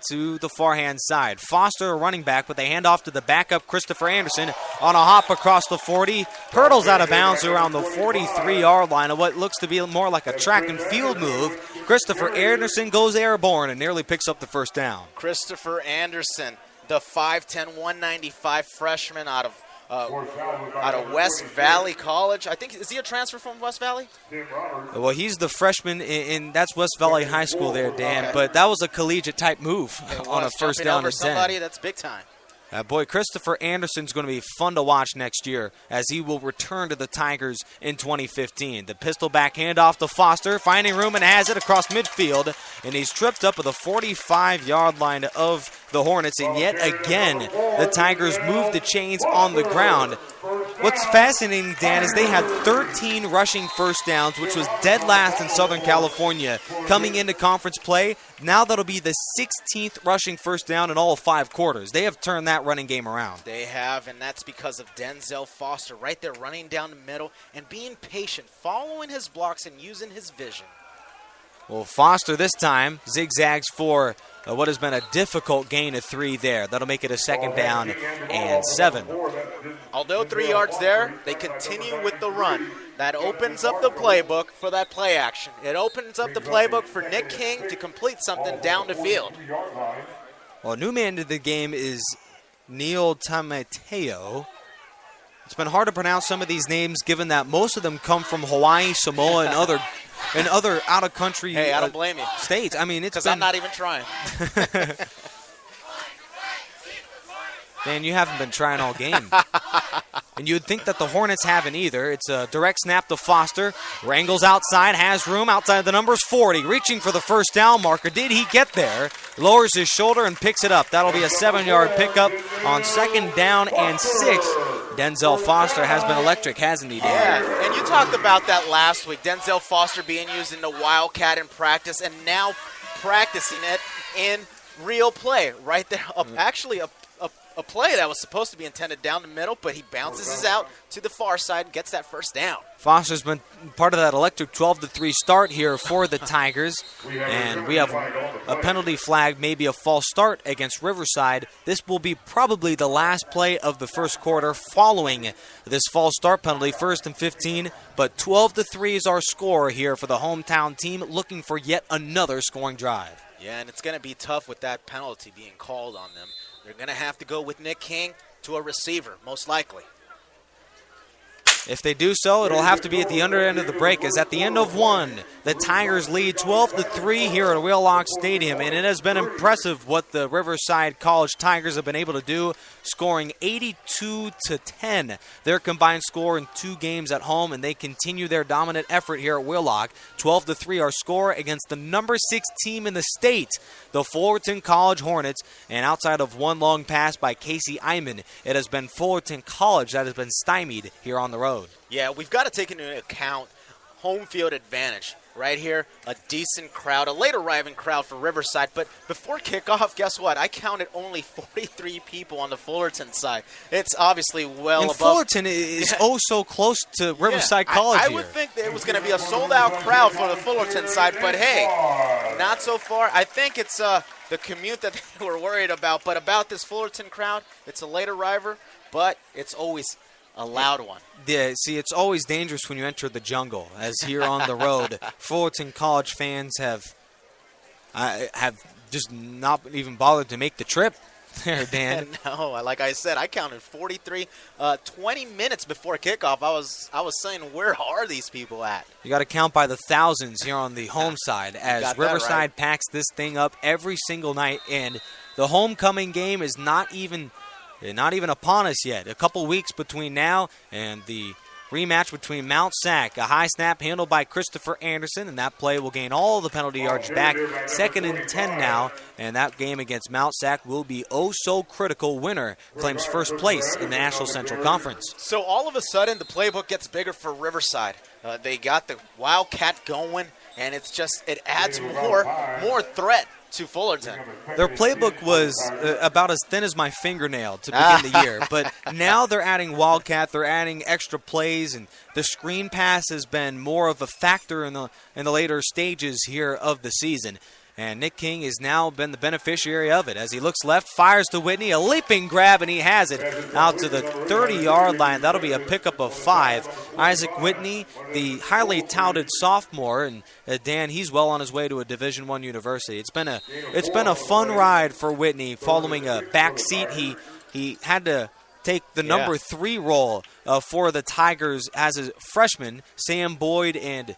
to the far-hand side. Foster, a running back, with a handoff to the backup Christopher Anderson on a hop across the 40. Hurdles out of bounds around the 43-yard line of what looks to be more like a track and field move. Christopher Anderson goes airborne and nearly picks up the first down. Christopher Anderson, the 5'10", 195 freshman out of West Valley College. I think, is he a transfer from West Valley? Well, he's the freshman in that's West Valley High School there, Dan. Okay. But that was a collegiate-type move on a first down and 10. Somebody, that's big time. Boy, Christopher Anderson's going to be fun to watch next year as he will return to the Tigers in 2015. The pistol back handoff to Foster, finding room and has it across midfield, and he's tripped up at the 45-yard line of the Hornets, and yet again the Tigers move the chains on the ground. What's fascinating, Dan, is they had 13 rushing first downs, which was dead last in Southern California coming into conference play. Now that'll be the 16th rushing first down in all 5 quarters. They have turned that running game around. They have, and that's because of Denzel Foster right there running down the middle and being patient, following his blocks and using his vision. Well, Foster this time zigzags for what has been a difficult gain of 3 there. That'll make it a second down and 7. Although 3 yards there, they continue with the run. That opens up the playbook for that play action. It opens up the playbook for Nick King to complete something down the field. Well, new man to the game is Neil Tamateo. It's been hard to pronounce some of these names given that most of them come from Hawaii, Samoa, and other out-of-country Hey, I don't blame you. states. I mean, it's because I'm not even trying. Dan, you haven't been trying all game. And you'd think that the Hornets haven't either. It's a direct snap to Foster. Wrangles outside, has room outside the numbers 40. Reaching for the first down marker. Did he get there? Lowers his shoulder and picks it up. That'll be a 7-yard pickup on second down and 6. Denzel Foster has been electric, hasn't he, Dan? Yeah, and you talked about that last week. Denzel Foster being used in the Wildcat in practice and now practicing it in real play right there. Actually, a play that was supposed to be intended down the middle, but he bounces it out to the far side and gets that first down. Foster's been part of that electric 12-3 start here for the Tigers, and we have a penalty flag, maybe a false start against Riverside. This will be probably the last play of the first quarter following this false start penalty, 1st and 15, but 12-3 is our score here for the hometown team, looking for yet another scoring drive. Yeah, and it's going to be tough with that penalty being called on them. They're going to have to go with Nick King to a receiver, most likely. If they do so, it'll have to be at the under end of the break, as at the end of 1, the Tigers lead 12-3 here at Wheelock Stadium, and it has been impressive what the Riverside College Tigers have been able to do, scoring 82-10, their combined score in 2 games at home, and they continue their dominant effort here at Wheelock. 12-3 our score against the number 6 team in the state, the Fullerton College Hornets, and outside of one long pass by Casey Iman, it has been Fullerton College that has been stymied here on the road. Yeah, we've got to take into account home field advantage. Right here, a decent crowd, a late arriving crowd for Riverside. But before kickoff, guess what? I counted only 43 people on the Fullerton side. It's obviously well and above. Fullerton is so close to Riverside College I here. would think that it was going to be a sold-out crowd for the Fullerton side, but hey, not so far. I think it's the commute that they were worried about. But about this Fullerton crowd, it's a late arriver, but it's always a loud one. Yeah, see, it's always dangerous when you enter the jungle, as here on the road, Fullerton College fans have just not even bothered to make the trip there, Dan. No, like I said, I counted 43. 20 minutes before kickoff, I was saying, where are these people at? You got to count by the thousands here on the home side, as Riverside packs this thing up every single night, and the homecoming game is not even upon us yet. A couple weeks between now and the rematch between Mount Sac. A high snap handled by Christopher Anderson, and that play will gain all the penalty yards back. 2nd and 10 now, and that game against Mount Sac will be so critical. Winner claims first place in the National Central Conference. So all of a sudden, the playbook gets bigger for Riverside. They got the Wildcat going, and it adds more threat to Fullerton. Their playbook was about as thin as my fingernail to begin the year, but now they're adding Wildcat, they're adding extra plays, and the screen pass has been more of a factor in the later stages here of the season. And Nick King has now been the beneficiary of it as he looks left, fires to Whitney, a leaping grab, and he has it out to the 30-yard line. That'll be a pickup of 5. Isaac Whitney, the highly touted sophomore, and Dan, he's well on his way to a Division I university. It's been a fun ride for Whitney following a back seat. He had to take the number 3 role for the Tigers as a freshman. Sam Boyd and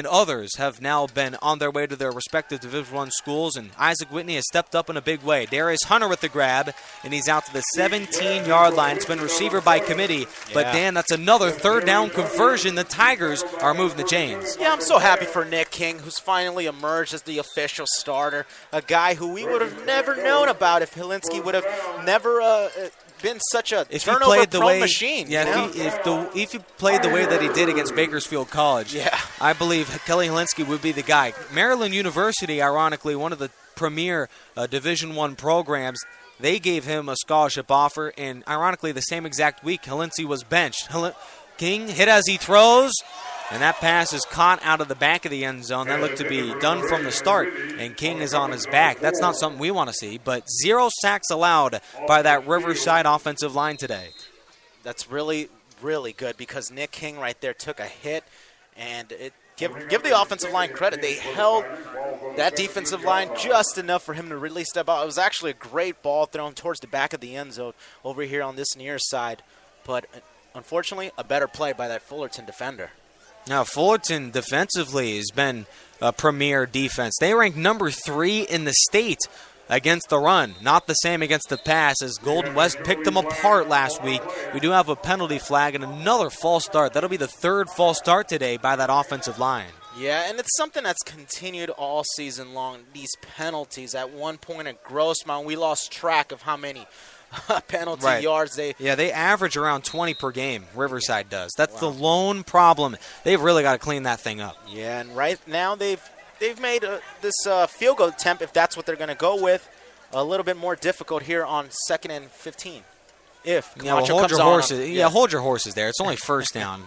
others have now been on their way to their respective Division I schools, and Isaac Whitney has stepped up in a big way. Darius Hunter with the grab, and he's out to the 17-yard line. It's been receiver by committee, but Dan, that's another third down conversion. The Tigers are moving the chains. Yeah, I'm so happy for Nick King, who's finally emerged as the official starter, a guy who we would have never known about if Helinski would have never been such a turnover-prone machine. Yeah, if he played the way that he did against Bakersfield College, I believe Kelly Helinski would be the guy. Maryland University, ironically, one of the premier Division I programs, they gave him a scholarship offer, and ironically, the same exact week, Helinski was benched. King hit as he throws, and that pass is caught out of the back of the end zone. That looked to be done from the start, and King is on his back. That's not something we want to see, but 0 sacks allowed by that Riverside offensive line today. That's really, really good because Nick King right there took a hit, and give the offensive line credit. They held that defensive line just enough for him to release that ball. It was actually a great ball thrown towards the back of the end zone over here on this near side, but unfortunately, a better play by that Fullerton defender. Now, Fullerton defensively has been a premier defense. They rank number 3 in the state against the run. Not the same against the pass as Golden West picked them apart last week. We do have a penalty flag and another false start. That'll be the 3rd false start today by that offensive line. Yeah, and it's something that's continued all season long, these penalties. At one point at Grossmont, we lost track of how many penalty yards they average around 20 per game. Riverside does. That's the lone problem. They've really got to clean that thing up. Yeah, and right now they've made this field goal attempt, if that's what they're going to go with, a little bit more difficult here on 2nd and 15. If Camacho hold your horses. Hold your horses there. It's only first down.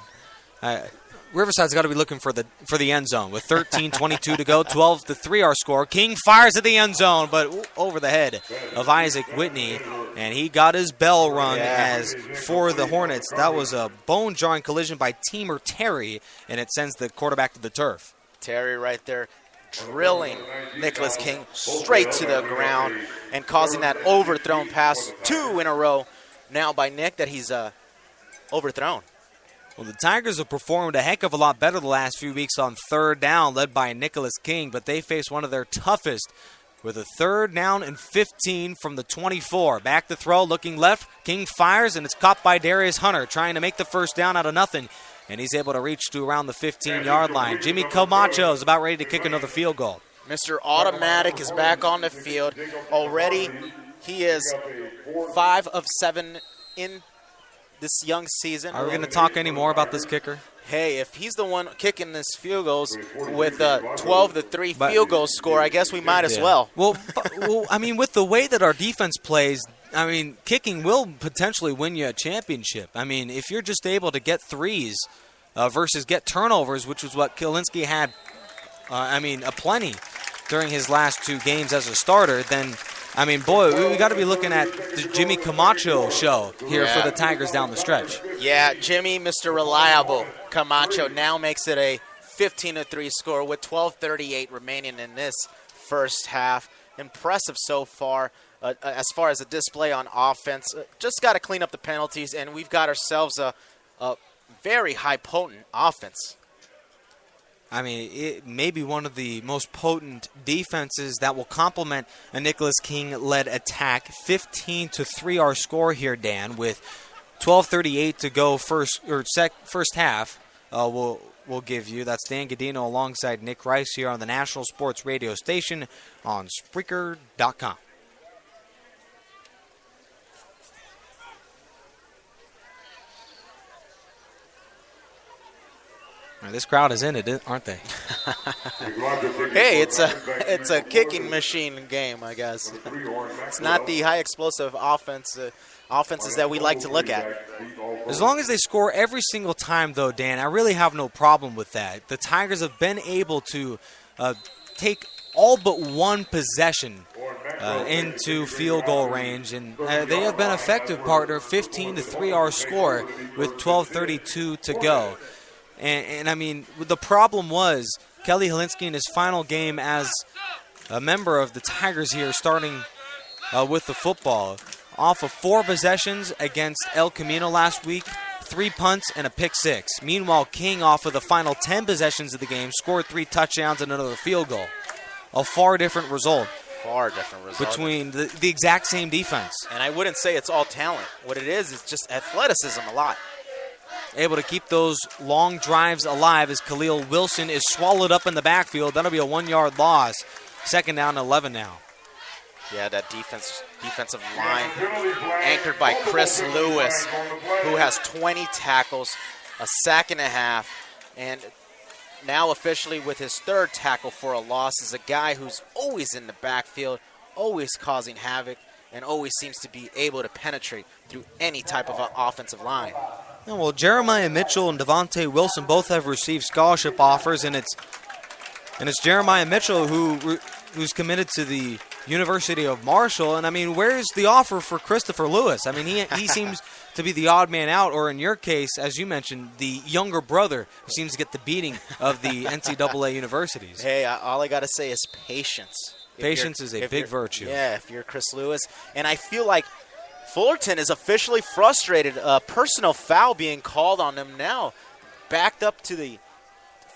Riverside's got to be looking for the end zone with 13:22 to go. 12-3 our score. King fires at the end zone, but over the head of Isaac Whitney, and he got his bell rung. As for the Hornets, that was a bone-jarring collision by Teamer Terry, and it sends the quarterback to the turf. Terry right there drilling Nicholas King straight to the ground and causing that overthrown pass 2 in a row now by Nick that he's overthrown. Well, the Tigers have performed a heck of a lot better the last few weeks on 3rd down, led by Nicholas King, but they face one of their toughest with a 3rd down and 15 from the 24. Back to throw, looking left. King fires, and it's caught by Darius Hunter, trying to make the first down out of nothing, and he's able to reach to around the 15-yard line. Jimmy Camacho is about ready to kick another field goal. Mr. Automatic is back on the field. Already, he is 5 of 7 in this young season. Are we going to talk any more about this kicker? Hey, if he's the one kicking this field goals with a 12-3 field goal score, I guess we might as well. Well, I mean, with the way that our defense plays, I mean, kicking will potentially win you a championship. I mean, if you're just able to get threes versus get turnovers, which was what Kielinski had, aplenty during his last 2 games as a starter, then I mean, boy, we got to be looking at the Jimmy Camacho show here for the Tigers down the stretch. Yeah, Jimmy, Mr. Reliable Camacho now makes it a 15-3 score with 12:38 remaining in this first half. Impressive so far as a display on offense. Just got to clean up the penalties, and we've got ourselves a very high potent offense. I mean, it may be one of the most potent defenses that will complement a Nicholas King-led attack. 15-3 our score here, Dan, with 12:38 to go first half. We'll give you. That's Dan Gadino alongside Nick Rice here on the National Sports Radio Station on Spreaker.com. This crowd is in it, aren't they? Hey, it's a kicking machine game, I guess. It's not the high explosive offenses that we like to look at. As long as they score every single time, though, Dan, I really have no problem with that. The Tigers have been able to take all but one possession into field goal range, and they have been effective, partner. 15-3 our score with 12:32 to go. And I mean, the problem was Kelly Helinski in his final game as a member of the Tigers here, starting with the football. Off of 4 possessions against El Camino last week, 3 punts and a pick 6. Meanwhile, King, off of the final 10 possessions of the game, scored 3 touchdowns and another field goal. A far different result. Between the exact same defense. And I wouldn't say it's all talent. What it is just athleticism a lot. Able to keep those long drives alive as Khalil Wilson is swallowed up in the backfield. That'll be a 1-yard loss. 2nd down, 11 now. Yeah, that defensive line anchored by Chris Lewis, who has 20 tackles, a sack and a half, and now officially with his 3rd tackle for a loss is a guy who's always in the backfield, always causing havoc, and always seems to be able to penetrate through any type of offensive line. Yeah, well, Jeremiah Mitchell and Devontae Wilson both have received scholarship offers, and it's Jeremiah Mitchell who's committed to the University of Marshall. And I mean, where's the offer for Christopher Lewis? I mean, he seems to be the odd man out, or in your case, as you mentioned, the younger brother who seems to get the beating of the NCAA universities. Hey, all I got to say is patience. Patience is a big virtue. Yeah, if you're Chris Lewis. And I feel like Fullerton is officially frustrated. A personal foul being called on them now, backed up to the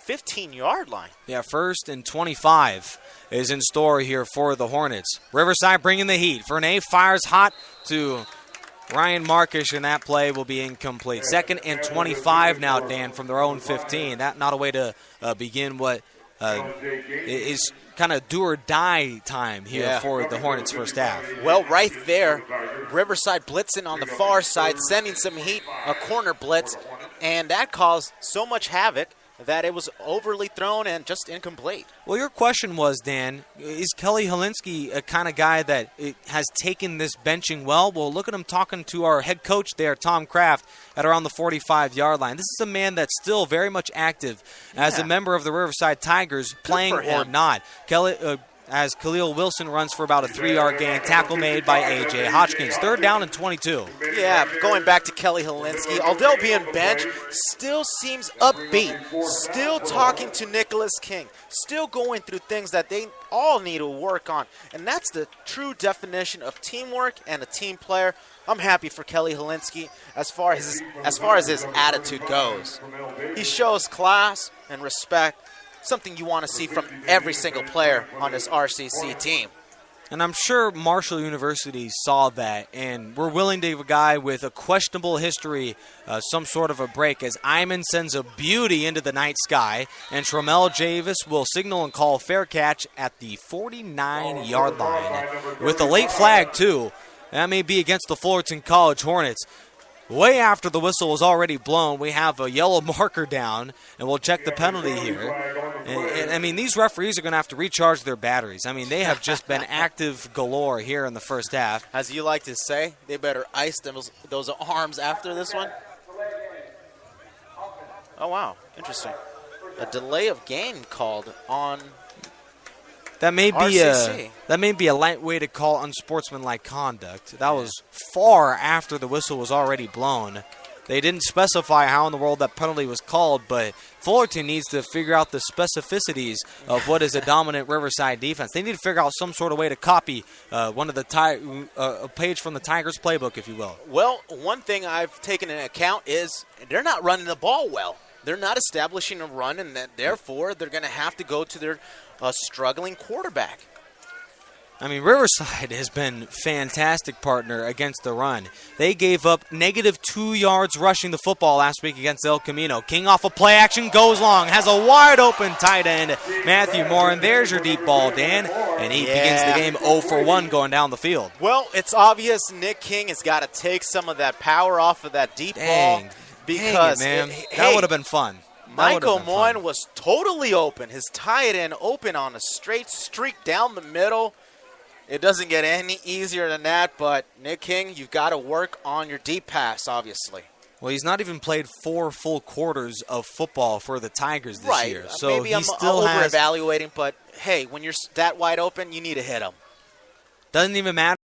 15-yard line. Yeah, 1st and 25 is in store here for the Hornets. Riverside bringing the heat. Vernay fires hot to Ryan Markish, and that play will be incomplete. 2nd and 25 now, Dan, from their own 15. That not a way to begin what is kind of do-or-die time here for the Hornets' first half. Well, right there, Riverside blitzing on the far side, sending some heat, a corner blitz, and that caused so much havoc that it was overly thrown and just incomplete. Well, your question was, Dan, is Kelly Helinski a kind of guy that has taken this benching well? Well, look at him talking to our head coach there, Tom Kraft, at around the 45-yard line. This is a man that's still very much active as a member of the Riverside Tigers, playing or not. Kelly, as Khalil Wilson runs for about a 3-yard gain, tackle made by A.J. Hodgkins. 3rd down and 22. Yeah, going back to Kelly Helinski, although being benched, still seems upbeat, still talking to Nicholas King, still going through things that they all need to work on. And that's the true definition of teamwork and a team player. I'm happy for Kelly Helinski as far as his attitude goes. He shows class and respect, something you want to see from every single player on this RCC team. And I'm sure Marshall University saw that and we're willing to give a guy with a questionable history some sort of a break, as Iman sends a beauty into the night sky, and Tremel Javis will signal and call fair catch at the 49-yard line with a late flag, too. That may be against the Fullerton College Hornets. Way after the whistle was already blown, we have a yellow marker down, and we'll check the penalty here. And I mean, these referees are going to have to recharge their batteries. I mean, they have just been active galore here in the first half. As you like to say, they better ice those arms after this one. Oh, wow. Interesting. A delay of game called on That may be a light way to call unsportsmanlike conduct. That was far after the whistle was already blown. They didn't specify how in the world that penalty was called, but Fullerton needs to figure out the specificities of what is a dominant Riverside defense. They need to figure out some sort of way to copy one of the a page from the Tigers playbook, if you will. Well, one thing I've taken into account is they're not running the ball well. They're not establishing a run, and therefore they're going to have to go to their struggling quarterback. I mean, Riverside has been fantastic, partner, against the run. They gave up -2 yards rushing the football last week against El Camino. King off of play action, goes long, has a wide-open tight end, Matthew Moore, and there's your deep ball, Dan. And he begins the game 0 for 1 going down the field. Well, it's obvious Nick King has got to take some of that power off of that deep ball. Because, man, that would have been fun. Michael Moyne was totally open. His tight end open on a straight streak down the middle. It doesn't get any easier than that, but Nick King, you've got to work on your deep pass, obviously. Well, he's not even played 4 full quarters of football for the Tigers this year. So maybe I'm over-evaluating, but hey, when you're that wide open, you need to hit them. Doesn't even matter